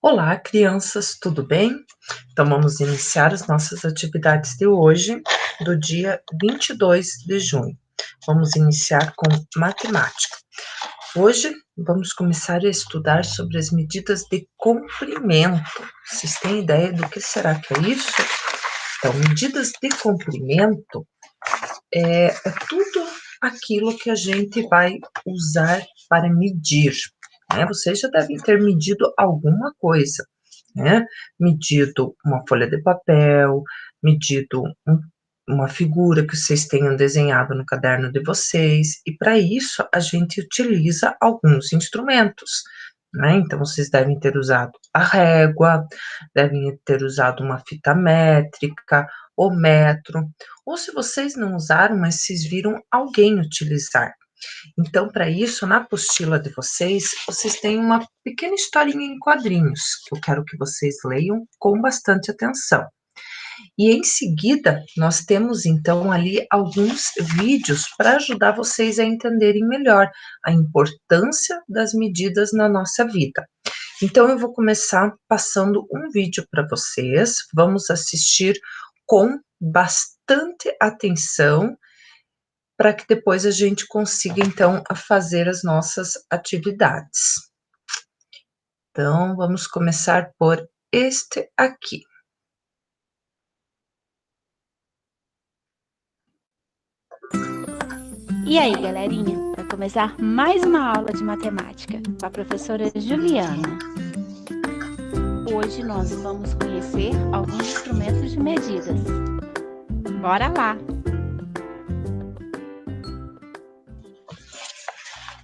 Olá, crianças, tudo bem? Então, vamos iniciar as nossas atividades de hoje, do dia 22 de junho. Vamos iniciar com matemática. Hoje, vamos começar a estudar sobre as medidas de comprimento. Vocês têm ideia do que será que é isso? Então, medidas de comprimento é tudo aquilo que a gente vai usar para medir, né? Vocês já devem ter medido alguma coisa, né? Medido uma folha de papel, medido uma figura que vocês tenham desenhado no caderno de vocês, e para isso a gente utiliza alguns instrumentos, né? Então, vocês devem ter usado a régua, devem ter usado uma fita métrica, o metro, ou se vocês não usaram, mas vocês viram alguém utilizar. Então, para isso, na apostila de vocês, vocês têm uma pequena historinha em quadrinhos, que eu quero que vocês leiam com bastante atenção. E em seguida, nós temos então ali alguns vídeos para ajudar vocês a entenderem melhor a importância das medidas na nossa vida. Então, eu vou começar passando um vídeo para vocês, vamos assistir com bastante atenção, para que depois a gente consiga, então, fazer as nossas atividades. Então, vamos começar por este aqui. E aí, galerinha, para começar mais uma aula de matemática com a professora Juliana. Hoje nós vamos conhecer alguns instrumentos de medidas. Bora lá!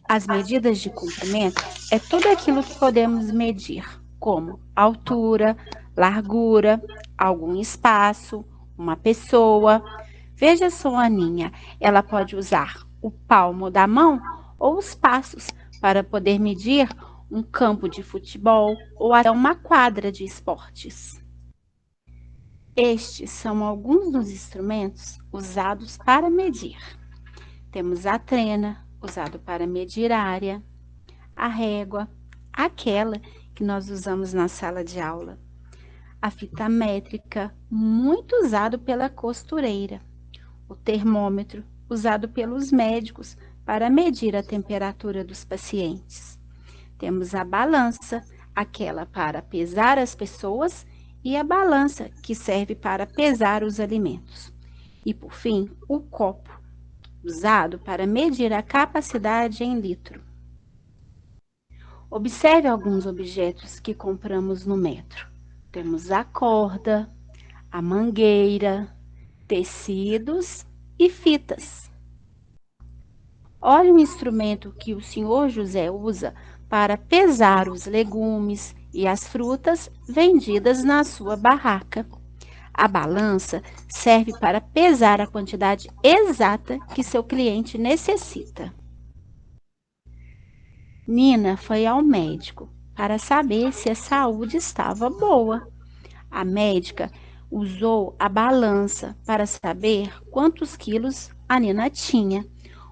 As medidas de comprimento é tudo aquilo que podemos medir, como altura, largura, algum espaço, uma pessoa. Veja só, Aninha, ela pode usar o palmo da mão ou os passos para poder medir um campo de futebol ou até uma quadra de esportes. Estes são alguns dos instrumentos usados para medir. Temos a trena, usado para medir a área, a régua, aquela que nós usamos na sala de aula, a fita métrica, muito usado pela costureira, o termômetro, usado pelos médicos para medir a temperatura dos pacientes. Temos a balança, aquela para pesar as pessoas, e a balança, que serve para pesar os alimentos. E, por fim, o copo, usado para medir a capacidade em litro. Observe alguns objetos que compramos no metro. Temos a corda, a mangueira, tecidos e fitas. Olhe o instrumento que o senhor José usa para pesar os legumes e as frutas vendidas na sua barraca. A balança serve para pesar a quantidade exata que seu cliente necessita. Nina foi ao médico para saber se a saúde estava boa. A médica usou a balança para saber quantos quilos a Nina tinha.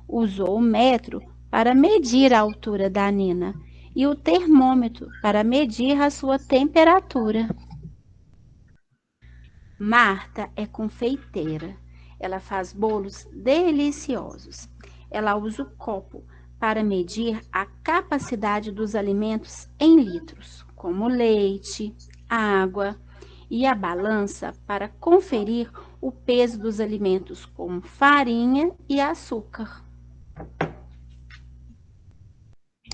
Usou o metro para medir a altura da Nina e o termômetro para medir a sua temperatura. Marta é confeiteira. Ela faz bolos deliciosos. Ela usa o copo para medir a capacidade dos alimentos em litros, como leite, água, e a balança para conferir o peso dos alimentos, como farinha e açúcar.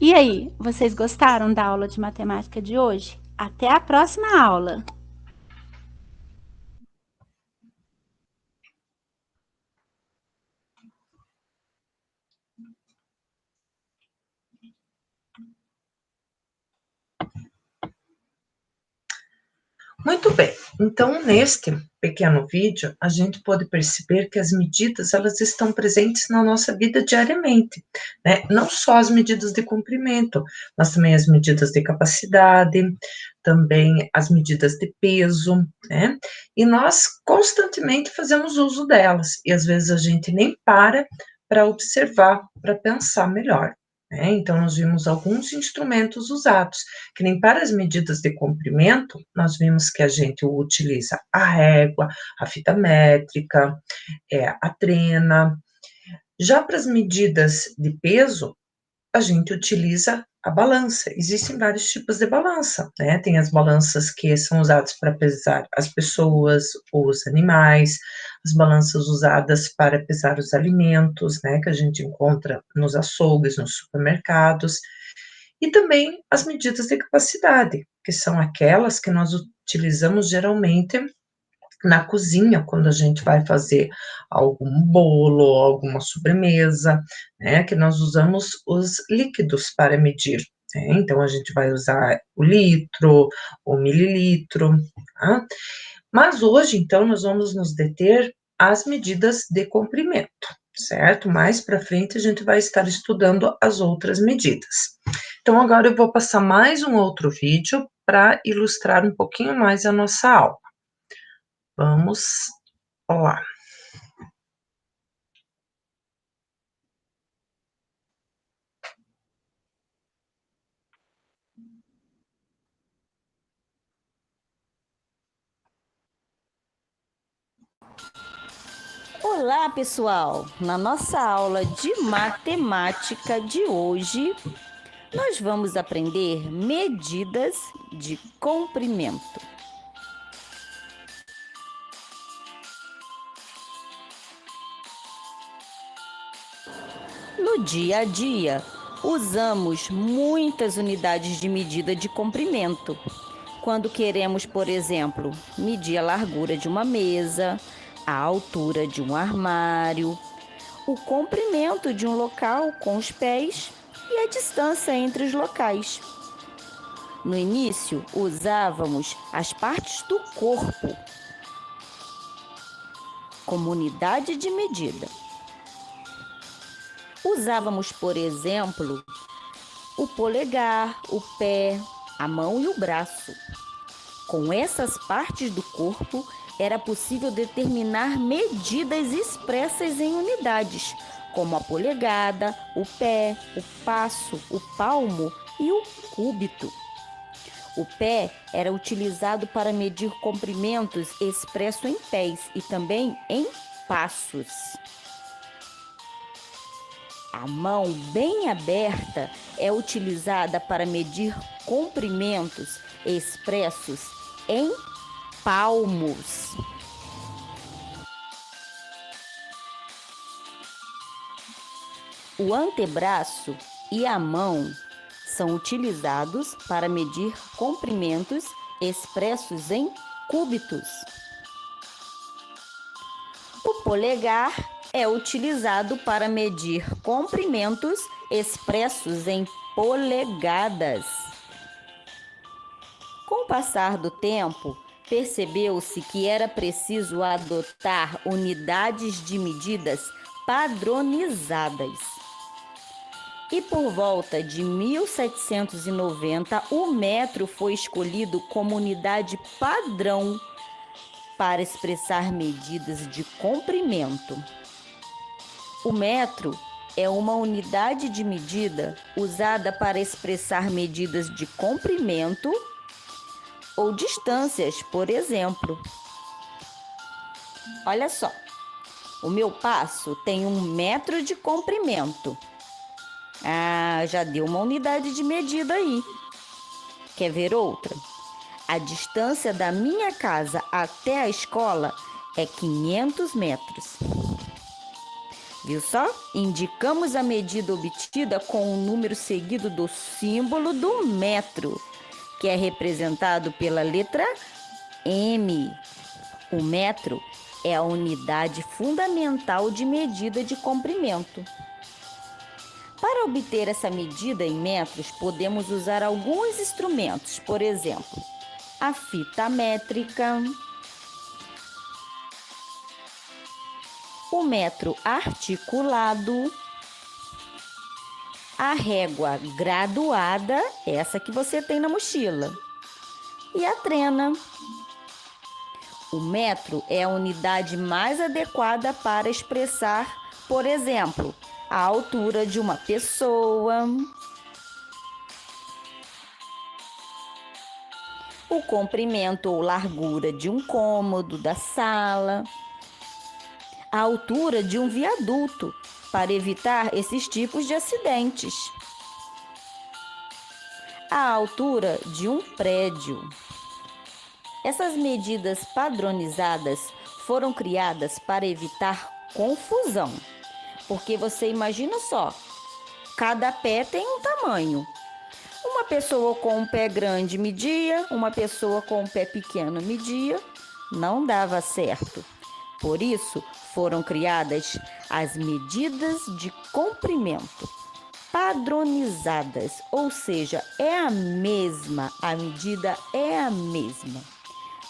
E aí, vocês gostaram da aula de matemática de hoje? Até a próxima aula! Muito bem, então neste pequeno vídeo a gente pode perceber que as medidas elas estão presentes na nossa vida diariamente, né? Não só as medidas de comprimento, mas também as medidas de capacidade, também as medidas de peso, né? E nós constantemente fazemos uso delas e às vezes a gente nem para observar, para pensar melhor. né? Então, nós vimos alguns instrumentos usados, que nem para as medidas de comprimento, nós vimos que a gente utiliza a régua, a fita métrica, a trena. Já para as medidas de peso, a gente utiliza a balança. Existem vários tipos de balança, né? Tem as balanças que são usadas para pesar as pessoas, os animais, as balanças usadas para pesar os alimentos, né? Que a gente encontra nos açougues, nos supermercados. E também as medidas de capacidade, que são aquelas que nós utilizamos geralmente na cozinha, quando a gente vai fazer algum bolo, alguma sobremesa, né, que nós usamos os líquidos para medir, né, então a gente vai usar o litro, o mililitro, tá? Mas hoje, então, nós vamos nos deter às medidas de comprimento, certo? Mais para frente a gente vai estar estudando as outras medidas. Então, agora eu vou passar mais um outro vídeo para ilustrar um pouquinho mais a nossa aula. Vamos lá. Olá, pessoal! Na nossa aula de matemática de hoje, nós vamos aprender medidas de comprimento. No dia a dia, usamos muitas unidades de medida de comprimento. Quando queremos, por exemplo, medir a largura de uma mesa, a altura de um armário, o comprimento de um local com os pés e a distância entre os locais. No início, usávamos as partes do corpo como unidade de medida. Usávamos, por exemplo, o polegar, o pé, a mão e o braço. Com essas partes do corpo, era possível determinar medidas expressas em unidades, como a polegada, o pé, o passo, o palmo e o cúbito. O pé era utilizado para medir comprimentos expresso em pés e também em passos. A mão bem aberta é utilizada para medir comprimentos expressos em palmos. O antebraço e a mão são utilizados para medir comprimentos expressos em cúbitos. O polegar é utilizado para medir comprimentos expressos em polegadas. Com o passar do tempo, percebeu-se que era preciso adotar unidades de medidas padronizadas. E por volta de 1790, o metro foi escolhido como unidade padrão para expressar medidas de comprimento. O metro é uma unidade de medida usada para expressar medidas de comprimento ou distâncias, por exemplo. Olha só, o meu passo tem 1 metro de comprimento. Já deu uma unidade de medida aí. Quer ver outra? A distância da minha casa até a escola é 500 metros. Viu só? Indicamos a medida obtida com o número seguido do símbolo do metro, que é representado pela letra M. O metro é a unidade fundamental de medida de comprimento. Para obter essa medida em metros, podemos usar alguns instrumentos, por exemplo, a fita métrica, o metro articulado, a régua graduada, essa que você tem na mochila, e a trena. O metro é a unidade mais adequada para expressar, por exemplo, a altura de uma pessoa, o comprimento ou largura de um cômodo da sala, a altura de um viaduto, para evitar esses tipos de acidentes, a altura de um prédio. Essas medidas padronizadas foram criadas para evitar confusão, porque você imagina só, cada pé tem um tamanho. Uma pessoa com um pé grande media, uma pessoa com um pé pequeno media, não dava certo. Por isso, foram criadas as medidas de comprimento, padronizadas, ou seja, é a mesma, a medida é a mesma.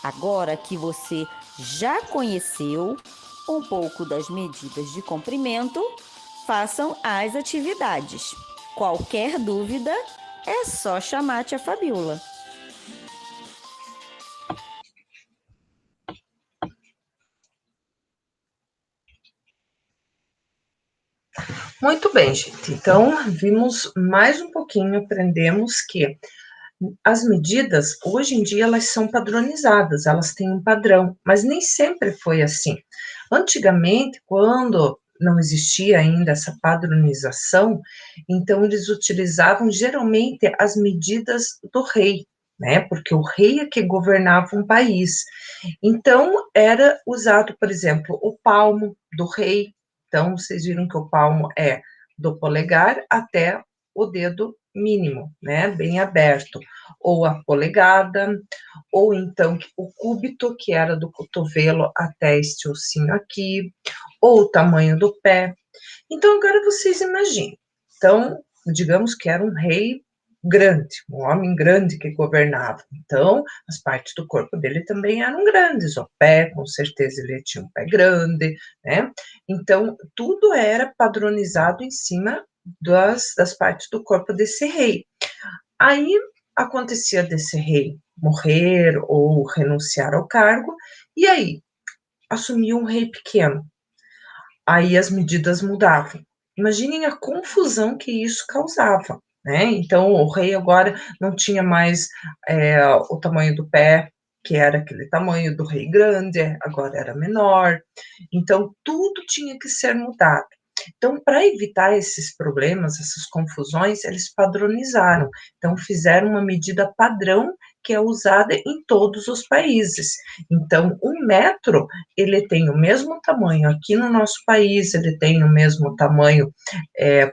Agora que você já conheceu um pouco das medidas de comprimento, façam as atividades. Qualquer dúvida, é só chamar a tia Fabiola. Muito bem, gente. Então, vimos mais um pouquinho, aprendemos que as medidas, hoje em dia, elas são padronizadas, elas têm um padrão, mas nem sempre foi assim. Antigamente, quando não existia ainda essa padronização, então eles utilizavam geralmente as medidas do rei, né? Porque o rei é que governava um país. Então, era usado, por exemplo, o palmo do rei. Então, vocês viram que o palmo é do polegar até o dedo mínimo, né, bem aberto, ou a polegada, ou então o cúbito, que era do cotovelo até este ossinho aqui, ou o tamanho do pé. Então, agora vocês imaginem. Então, digamos que era um rei grande, um homem grande que governava. Então, as partes do corpo dele também eram grandes. O pé, com certeza, ele tinha um pé grande, né? Então, tudo era padronizado em cima das partes do corpo desse rei. Aí, acontecia desse rei morrer ou renunciar ao cargo, e aí, assumiu um rei pequeno. Aí as medidas mudavam. Imaginem a confusão que isso causava, né? Então, o rei agora não tinha mais o tamanho do pé, que era aquele tamanho do rei grande, agora era menor. Então, tudo tinha que ser mudado. Então, para evitar esses problemas, essas confusões, eles padronizaram. Então, fizeram uma medida padrão que é usada em todos os países. Então, 1 metro, ele tem o mesmo tamanho aqui no nosso país, ele tem o mesmo tamanho,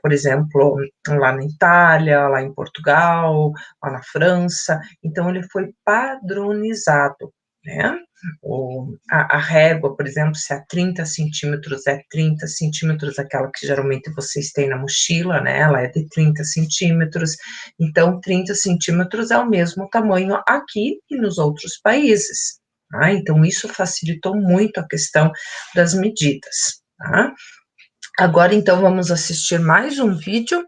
por exemplo, lá na Itália, lá em Portugal, lá na França. Então, ele foi padronizado, né? A régua, por exemplo, se é 30 centímetros, é 30 centímetros, aquela que geralmente vocês têm na mochila, né? Ela é de 30 centímetros. Então, 30 centímetros é o mesmo tamanho aqui e nos outros países. Tá? Então, isso facilitou muito a questão das medidas. Tá? Agora, então, vamos assistir mais um vídeo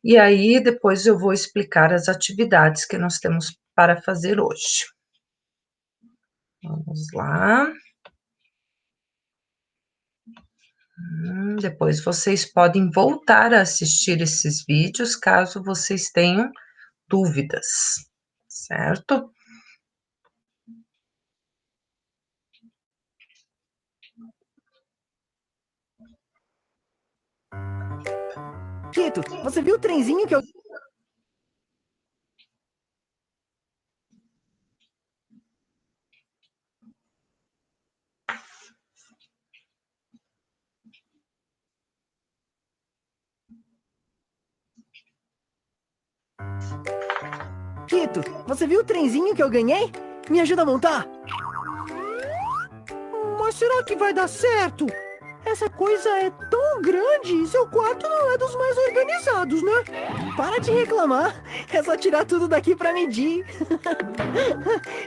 e aí depois eu vou explicar as atividades que nós temos para fazer hoje. Vamos lá. Depois vocês podem voltar a assistir esses vídeos caso vocês tenham dúvidas, certo? Tito, você viu o trenzinho que eu... Tito, você viu o trenzinho que eu ganhei? Me ajuda a montar? Mas será que vai dar certo? Essa coisa é tão grande e seu quarto não é dos mais organizados, né? Para de reclamar. É só tirar tudo daqui pra medir.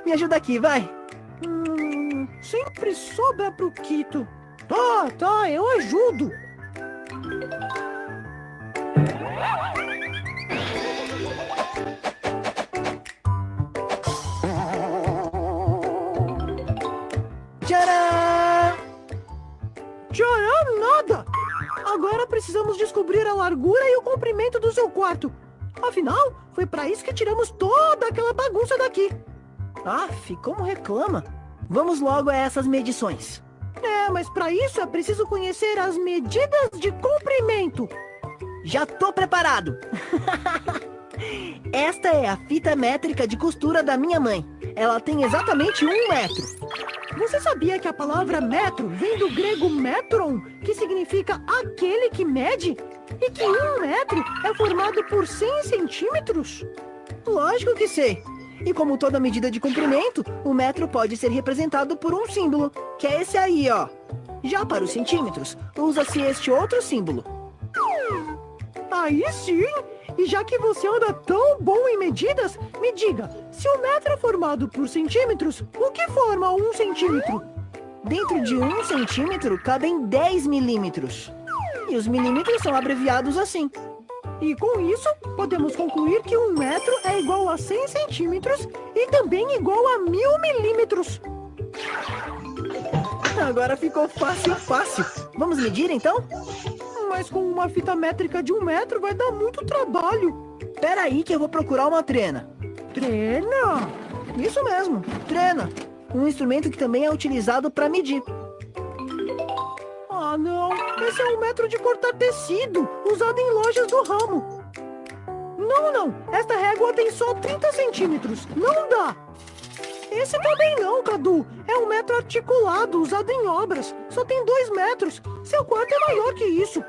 Me ajuda aqui, vai. Sempre sobra pro Quito. Tá, eu ajudo. Tcharam! Tcharam nada! Agora precisamos precisamos descobrir a largura e o comprimento do seu quarto. Afinal, foi para isso que tiramos toda aquela bagunça daqui. Aff, como reclama. Vamos logo a essas medições. Mas para isso é preciso conhecer as medidas de comprimento. Já tô preparado. Esta é a fita métrica de costura da minha mãe. Ela tem exatamente 1 metro. Você sabia que a palavra metro vem do grego metron, que significa aquele que mede? E que 1 metro é formado por 100 centímetros? Lógico que sei. E como toda medida de comprimento, o metro pode ser representado por um símbolo, que é esse aí, ó. Já para os centímetros, usa-se este outro símbolo. Aí sim! E já que você anda tão bom em medidas, me diga, se o metro é formado por centímetros, o que forma 1 centímetro? Dentro de 1 centímetro cabem 10 milímetros. E os milímetros são abreviados assim. E com isso, podemos concluir que 1 metro é igual a 100 centímetros e também igual a 1000 milímetros. Agora ficou fácil. Vamos medir então? Mas com uma fita métrica de 1 metro vai dar muito trabalho. Espera aí que eu vou procurar uma trena. Trena? Isso mesmo, trena. Um instrumento que também é utilizado para medir. Ah, não. Esse é um metro de cortar tecido, usado em lojas do ramo. Não. Esta régua tem só 30 centímetros. Não dá. Esse também não, Cadu. É um metro articulado, usado em obras. Só tem 2 metros. Seu quarto é maior que isso.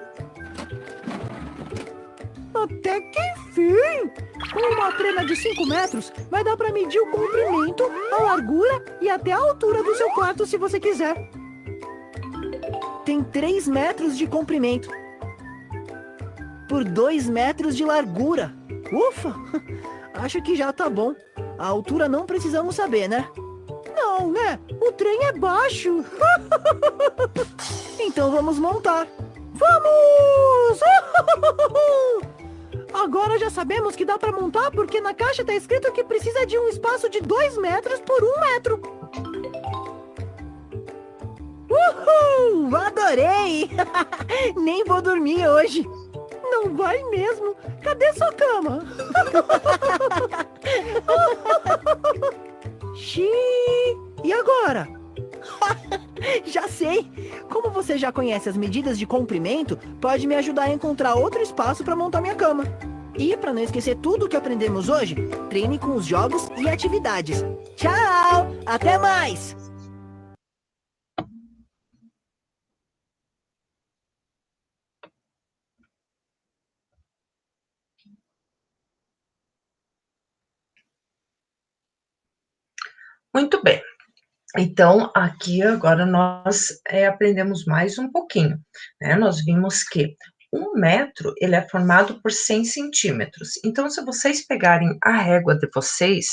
Até que enfim! Com uma trena de 5 metros, vai dar para medir o comprimento, a largura e até a altura do seu quarto, se você quiser. Tem 3 metros de comprimento por 2 metros de largura. Ufa! Acho que já tá bom. A altura não precisamos saber, né? Não, né? O trem é baixo. Então vamos montar. Vamos! Agora já sabemos que dá para montar porque na caixa tá escrito que precisa de um espaço de 2 metros por 1 metro. Uhul! Adorei! Nem vou dormir hoje. Não vai mesmo? Cadê sua cama? Xiii! E agora? Já sei! Como você já conhece as medidas de comprimento, pode me ajudar a encontrar outro espaço para montar minha cama. E para não esquecer tudo que aprendemos hoje, treine com os jogos e atividades. Tchau! Até mais! Muito bem. Então, aqui agora nós aprendemos mais um pouquinho, né? Nós vimos que 1 metro, ele é formado por 100 centímetros. Então, se vocês pegarem a régua de vocês,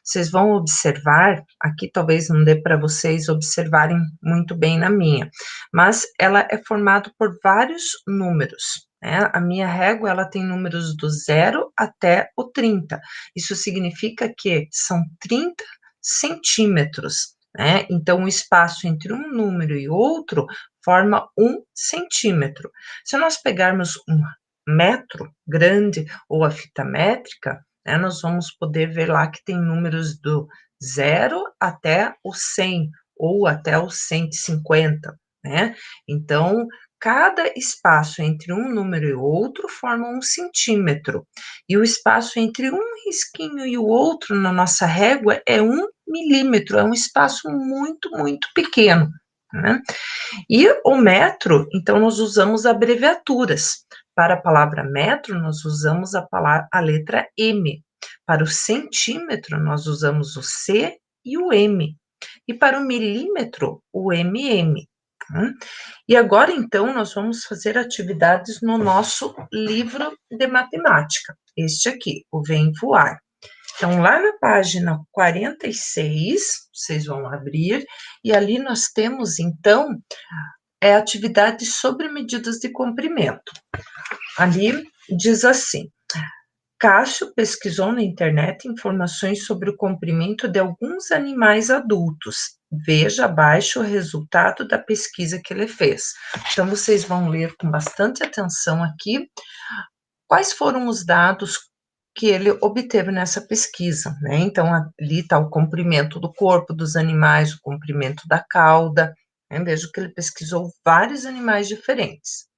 vocês vão observar, aqui talvez não dê para vocês observarem muito bem na minha, mas ela é formada por vários números, né? A minha régua, ela tem números do 0 até o 30. Isso significa que são 30 centímetros, né? Então, o espaço entre um número e outro forma 1 centímetro. Se nós pegarmos um metro grande ou a fita métrica, né, nós vamos poder ver lá que tem números do 0 até o 100 ou até o 150, né? Então, cada espaço entre um número e outro forma 1 centímetro. E o espaço entre um risquinho e o outro na nossa régua é 1 milímetro, é um espaço muito pequeno, né? E o metro, então, nós usamos abreviaturas. Para a palavra metro, nós usamos a letra M. Para o centímetro, nós usamos o C e o M. E para o milímetro, o MM. E agora, então, nós vamos fazer atividades no nosso livro de matemática. Este aqui, o Vem Voar. Então, lá na página 46, vocês vão abrir, e ali nós temos, então, atividades sobre medidas de comprimento. Ali diz assim: Cássio pesquisou na internet informações sobre o comprimento de alguns animais adultos. Veja abaixo o resultado da pesquisa que ele fez. Então, vocês vão ler com bastante atenção aqui quais foram os dados que ele obteve nessa pesquisa, né? Então, ali está o comprimento do corpo dos animais, o comprimento da cauda, né? Veja que ele pesquisou vários animais diferentes.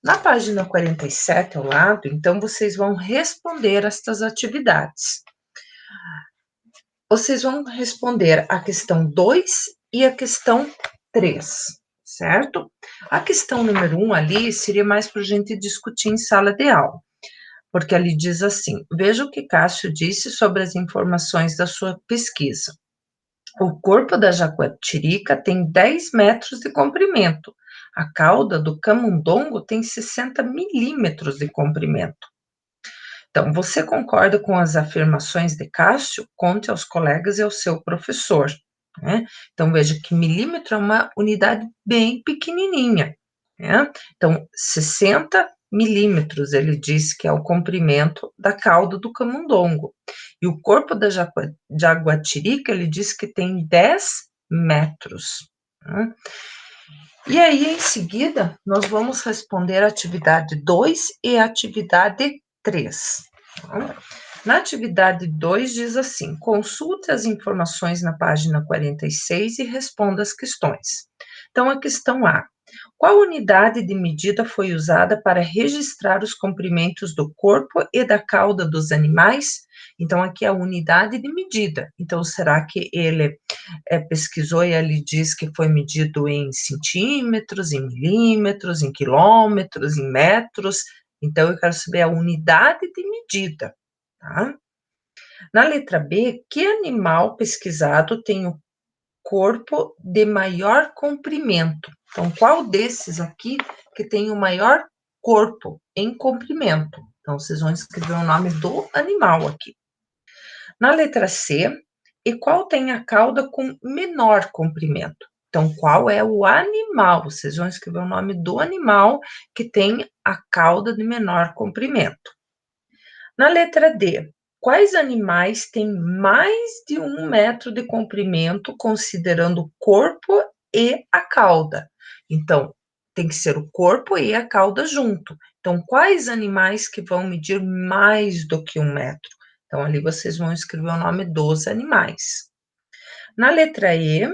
Na página 47, ao lado, então, vocês vão responder estas atividades. Vocês vão responder a questão 2 e a questão 3, certo? A questão número 1 ali seria mais para a gente discutir em sala de aula, porque ali diz assim: veja o que Cássio disse sobre as informações da sua pesquisa. O corpo da jaguatirica tem 10 metros de comprimento. A cauda do camundongo tem 60 milímetros de comprimento. Então, você concorda com as afirmações de Cássio? Conte aos colegas e ao seu professor, né? Então, veja que milímetro é uma unidade bem pequenininha, né? Então, 60 milímetros, ele diz que é o comprimento da cauda do camundongo. E o corpo da jaguatirica, ele diz que tem 10 metros, né? E aí, em seguida, nós vamos responder a atividade 2 e a atividade 3. Tá? Na atividade 2 diz assim: consulte as informações na página 46 e responda as questões. Então, a questão A: qual unidade de medida foi usada para registrar os comprimentos do corpo e da cauda dos animais? Então, aqui é a unidade de medida. Então, será que ele pesquisou e ele diz que foi medido em centímetros, em milímetros, em quilômetros, em metros? Então, eu quero saber a unidade de medida, tá? Na letra B, que animal pesquisado tem o corpo de maior comprimento? Então, qual desses aqui que tem o maior corpo em comprimento? Então, vocês vão escrever o nome do animal aqui. Na letra C, e qual tem a cauda com menor comprimento? Então, qual é o animal? Vocês vão escrever o nome do animal que tem a cauda de menor comprimento. Na letra D, quais animais têm mais de 1 metro de comprimento, considerando o corpo e a cauda? Então, tem que ser o corpo e a cauda junto. Então, quais animais que vão medir mais do que 1 metro? Então, ali vocês vão escrever o nome dos animais. Na letra E,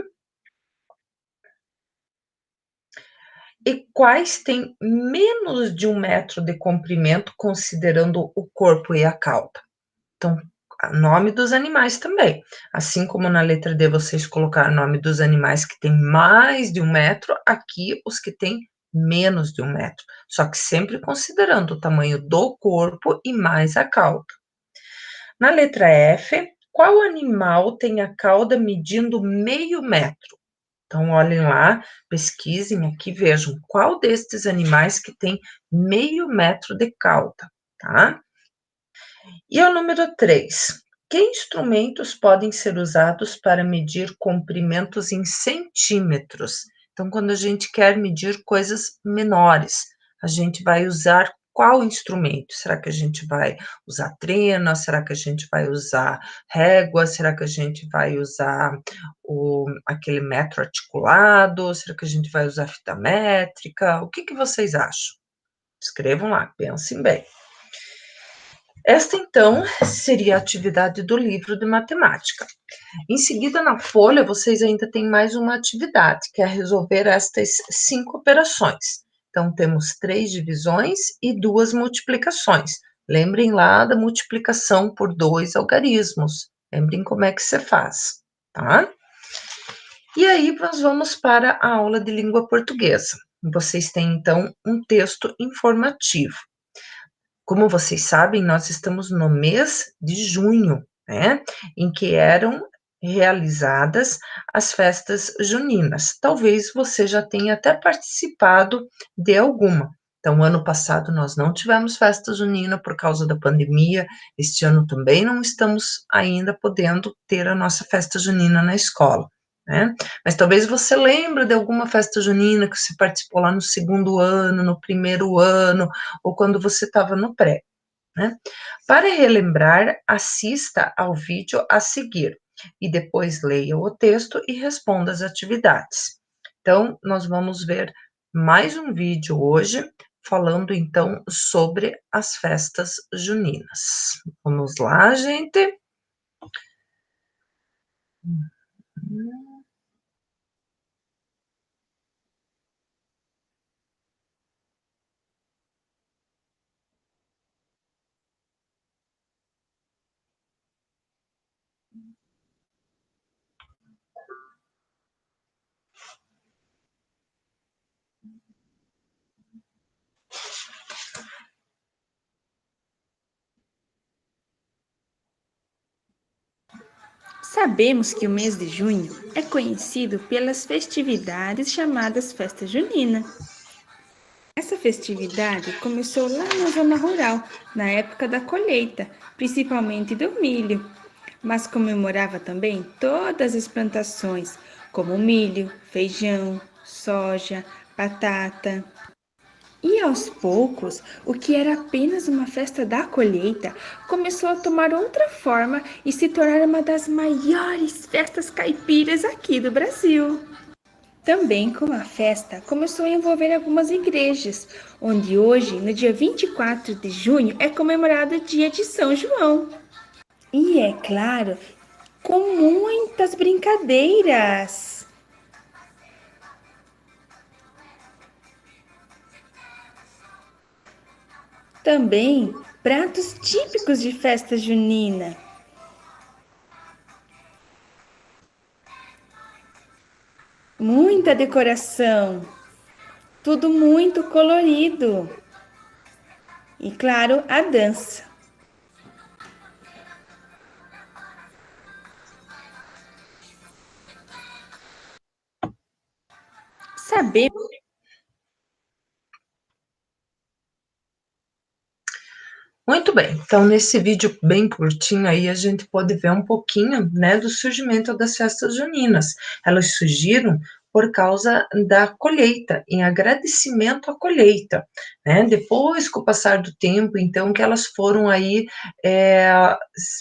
e quais têm menos de 1 metro de comprimento, considerando o corpo e a cauda? Então, nome dos animais também. Assim como na letra D vocês colocaram o nome dos animais que têm mais de 1 metro, aqui os que têm menos de 1 metro. Só que sempre considerando o tamanho do corpo e mais a cauda. Na letra F, qual animal tem a cauda medindo meio metro? Então, olhem lá, pesquisem aqui, vejam qual destes animais que tem meio metro de cauda, tá? E o número 3, que instrumentos podem ser usados para medir comprimentos em centímetros? Então, quando a gente quer medir coisas menores, a gente vai usar qual instrumento? Será que a gente vai usar trena? Será que a gente vai usar régua? Será que a gente vai usar aquele metro articulado? Será que a gente vai usar fita métrica? O que vocês acham? Escrevam lá, pensem bem. Esta, então, seria a atividade do livro de matemática. Em seguida, na folha, vocês ainda têm mais uma atividade, que é resolver estas 5 operações. Então, temos 3 divisões e 2 multiplicações. Lembrem lá da multiplicação por 2 algarismos. Lembrem como é que você faz, tá? E aí, nós vamos para a aula de língua portuguesa. Vocês têm, então, um texto informativo. Como vocês sabem, nós estamos no mês de junho, né, em que eram realizadas as festas juninas. Talvez você já tenha até participado de alguma. Então, ano passado nós não tivemos festa junina por causa da pandemia. Este ano também não estamos ainda podendo ter a nossa festa junina na escola, né? Mas talvez você lembre de alguma festa junina que você participou lá no 2º ano, no 1º ano, ou quando você estava no pré, né? Para relembrar, assista ao vídeo a seguir e depois leia o texto e responda as atividades. Então, nós vamos ver mais um vídeo hoje, falando então sobre as festas juninas. Vamos lá, gente? Sabemos que o mês de junho é conhecido pelas festividades chamadas Festa Junina. Essa festividade começou lá na zona rural, na época da colheita, principalmente do milho, mas comemorava também todas as plantações, como milho, feijão, soja, batata. E aos poucos, o que era apenas uma festa da colheita começou a tomar outra forma e se tornar uma das maiores festas caipiras aqui do Brasil. Também com a festa começou a envolver algumas igrejas, onde hoje, no dia 24 de junho, é comemorado o dia de São João. E é claro, com muitas brincadeiras. Também pratos típicos de festa junina. Muita decoração, tudo muito colorido. E claro, a dança. Sabemos Muito bem, então nesse vídeo bem curtinho aí a gente pode ver um pouquinho, né, do surgimento das festas juninas. Elas surgiram por causa da colheita, em agradecimento à colheita, né? Depois, com o passar do tempo, então, que elas foram aí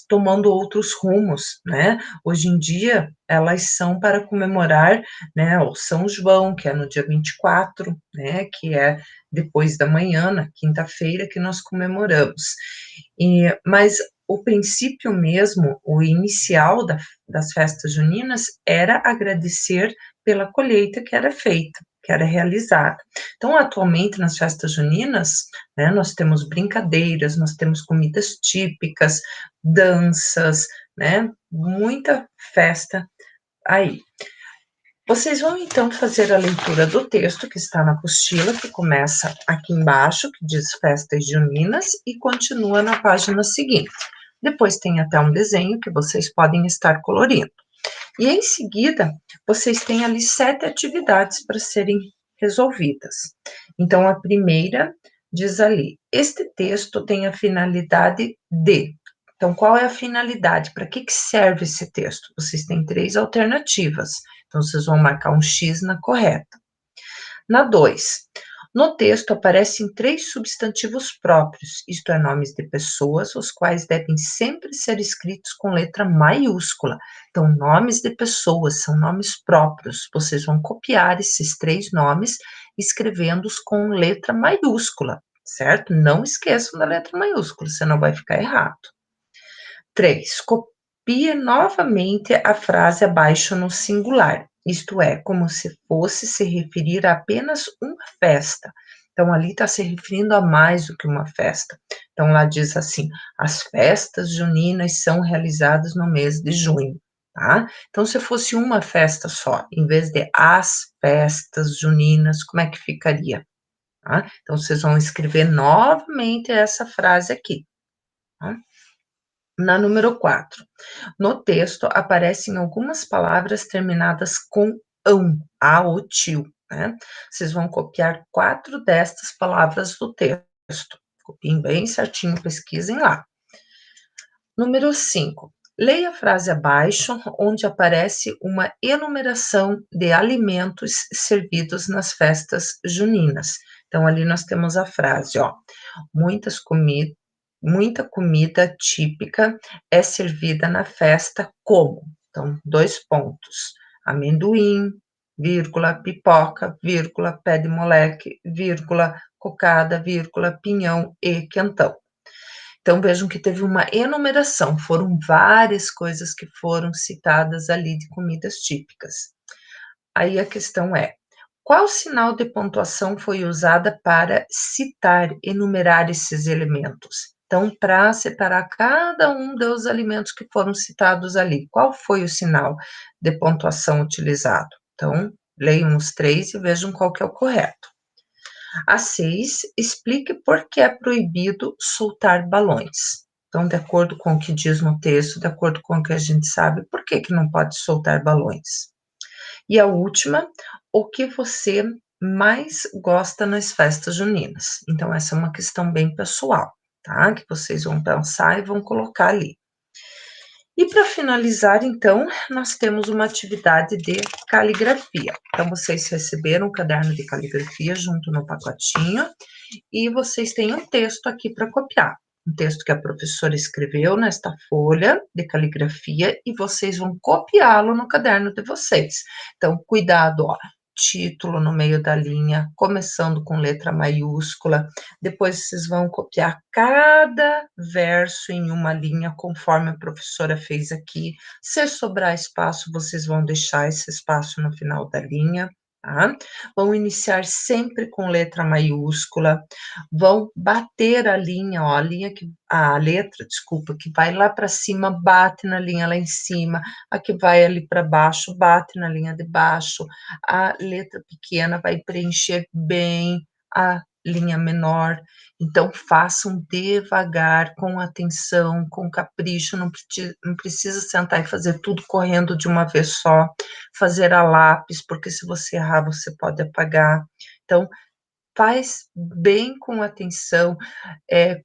tomando outros rumos, né? Hoje em dia, elas são para comemorar, né, o São João, que é no dia 24, né, que é depois da manhã, na quinta-feira, que nós comemoramos. Mas o princípio mesmo, o inicial das festas juninas, era agradecer pela colheita que era feita, que era realizada. Então, atualmente, nas festas juninas, né, nós temos brincadeiras, nós temos comidas típicas, danças, né, muita festa aí. Vocês vão então fazer a leitura do texto que está na apostila, que começa aqui embaixo, que diz festas juninas, e continua na página seguinte. Depois tem até um desenho que vocês podem estar colorindo. E em seguida, vocês têm ali 7 atividades para serem resolvidas. Então, a primeira diz ali: este texto tem a finalidade de. Então, qual é a finalidade? Para que serve esse texto? Vocês têm 3 alternativas. Então, vocês vão marcar um X na correta. Na 2, no texto aparecem 3 substantivos próprios, isto é, nomes de pessoas, os quais devem sempre ser escritos com letra maiúscula. Então, nomes de pessoas são nomes próprios. Vocês vão copiar esses 3 nomes, escrevendo-os com letra maiúscula, certo? Não esqueçam da letra maiúscula, senão vai ficar errado. 3, copie novamente a frase abaixo no singular, isto é, como se fosse se referir a apenas uma festa. Então, ali está se referindo a mais do que uma festa. Então, lá diz assim: as festas juninas são realizadas no mês de junho, tá? Então, se fosse uma festa só, em vez de as festas juninas, como é que ficaria? Tá? Então, vocês vão escrever novamente essa frase aqui, tá? Na número 4, no texto aparecem algumas palavras terminadas com ão, a ou tio, né? Vocês vão copiar 4 destas palavras do texto. Copiem bem certinho, pesquisem lá. Número 5, leia a frase abaixo, onde aparece uma enumeração de alimentos servidos nas festas juninas. Então, ali nós temos a frase, ó, muitas comidas, muita comida típica é servida na festa como? Então, 2 pontos, amendoim, vírgula, pipoca, vírgula, pé de moleque, vírgula, cocada, vírgula, pinhão e quentão. Então, vejam que teve uma enumeração, foram várias coisas que foram citadas ali de comidas típicas. Aí a questão é, qual sinal de pontuação foi usada para citar, enumerar esses elementos? Então, para separar cada um dos alimentos que foram citados ali, qual foi o sinal de pontuação utilizado? Então, leiam os 3 e vejam qual que é o correto. A 6, explique por que é proibido soltar balões. Então, de acordo com o que diz no texto, de acordo com o que a gente sabe, por que não pode soltar balões? E a última, o que você mais gosta nas festas juninas? Então, essa é uma questão bem pessoal, tá? Que vocês vão pensar e vão colocar ali. E para finalizar, então, nós temos uma atividade de caligrafia. Então, vocês receberam um caderno de caligrafia junto no pacotinho e vocês têm um texto aqui para copiar. Um texto que a professora escreveu nesta folha de caligrafia e vocês vão copiá-lo no caderno de vocês. Então, cuidado, ó, título no meio da linha, começando com letra maiúscula, depois vocês vão copiar cada verso em uma linha, conforme a professora fez aqui. Se sobrar espaço, vocês vão deixar esse espaço no final da linha, tá? Vão iniciar sempre com letra maiúscula, vão bater a linha, ó, a letra, desculpa, que vai lá para cima, bate na linha lá em cima, a que vai ali para baixo, bate na linha de baixo, a letra pequena vai preencher bem a linha menor. Então, façam devagar, com atenção, com capricho, não precisa sentar e fazer tudo correndo de uma vez só, fazer a lápis, porque se você errar, você pode apagar. Então, faz bem com atenção,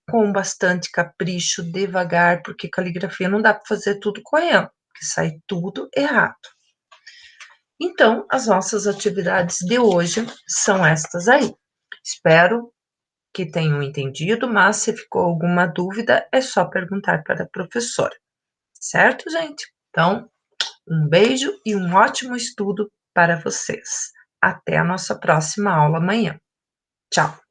com bastante capricho, devagar, porque caligrafia não dá para fazer tudo correndo, porque sai tudo errado. Então, as nossas atividades de hoje são estas aí. Espero que tenham entendido, mas se ficou alguma dúvida, é só perguntar para a professora. Certo, gente? Então, um beijo e um ótimo estudo para vocês. Até a nossa próxima aula amanhã. Tchau!